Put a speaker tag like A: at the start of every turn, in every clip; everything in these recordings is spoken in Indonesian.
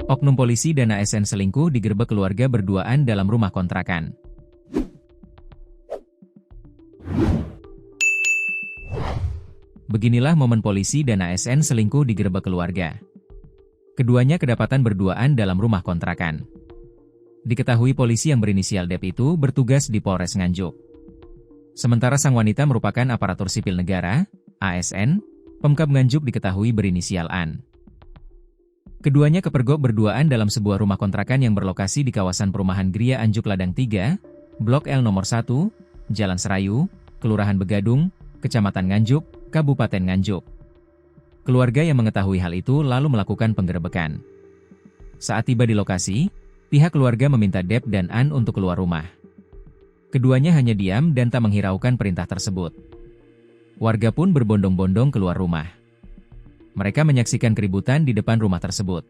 A: Oknum polisi dan ASN selingkuh digerebek keluarga berduaan dalam rumah kontrakan. Beginilah momen polisi dan ASN selingkuh digerebek keluarga. Keduanya kedapatan berduaan dalam rumah kontrakan. Diketahui polisi yang berinisial DEP itu bertugas di Polres Nganjuk. Sementara sang wanita merupakan aparatur sipil negara, ASN, Pemkab Nganjuk diketahui berinisial AN. Keduanya kepergok berduaan dalam sebuah rumah kontrakan yang berlokasi di kawasan perumahan Gria Anjuk Ladang 3, Blok L nomor 1, Jalan Serayu, Kelurahan Begadung, Kecamatan Nganjuk, Kabupaten Nganjuk. Keluarga yang mengetahui hal itu lalu melakukan penggerebekan. Saat tiba di lokasi, pihak keluarga meminta DEP dan AN untuk keluar rumah. Keduanya hanya diam dan tak menghiraukan perintah tersebut. Warga pun berbondong-bondong keluar rumah. Mereka menyaksikan keributan di depan rumah tersebut.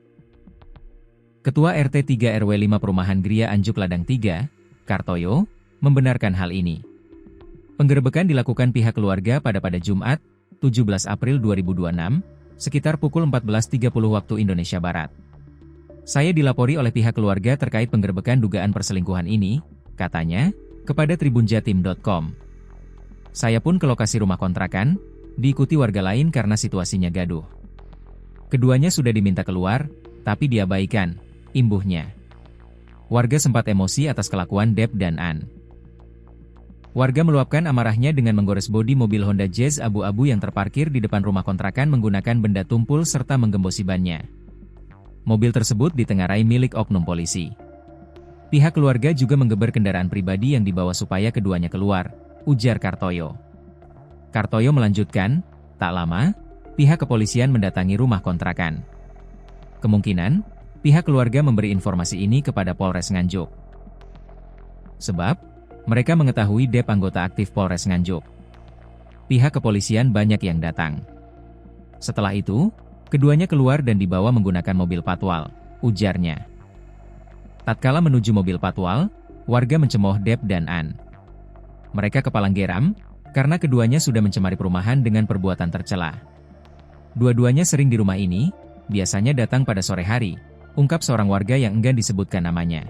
A: Ketua RT 3 RW 5 Perumahan Gria Anjuk Ladang 3, Kartoyo, membenarkan hal ini. Penggerebekan dilakukan pihak keluarga pada Jumat, 17 April 2026, sekitar pukul 14.30 waktu Indonesia Barat. Saya dilapori oleh pihak keluarga terkait penggerebekan dugaan perselingkuhan ini, katanya, kepada tribunjatim.com. Saya pun ke lokasi rumah kontrakan, diikuti warga lain karena situasinya gaduh. Keduanya sudah diminta keluar, tapi diabaikan, imbuhnya. Warga sempat emosi atas kelakuan DEP dan AN. Warga meluapkan amarahnya dengan menggores bodi mobil Honda Jazz abu-abu yang terparkir di depan rumah kontrakan menggunakan benda tumpul serta menggembosi bannya. Mobil tersebut ditengarai milik oknum polisi. Pihak keluarga juga menggeber kendaraan pribadi yang dibawa supaya keduanya keluar, ujar Kartoyo. Kartoyo melanjutkan, tak lama, pihak kepolisian mendatangi rumah kontrakan. Kemungkinan, pihak keluarga memberi informasi ini kepada Polres Nganjuk. Sebab, mereka mengetahui DEP anggota aktif Polres Nganjuk. Pihak kepolisian banyak yang datang. Setelah itu, keduanya keluar dan dibawa menggunakan mobil patwal, ujarnya. Tatkala menuju mobil patwal, warga mencemooh DEP dan AN. Mereka kepalang geram, karena keduanya sudah mencemari perumahan dengan perbuatan tercela. Dua-duanya sering di rumah ini, biasanya datang pada sore hari, ungkap seorang warga yang enggan disebutkan namanya.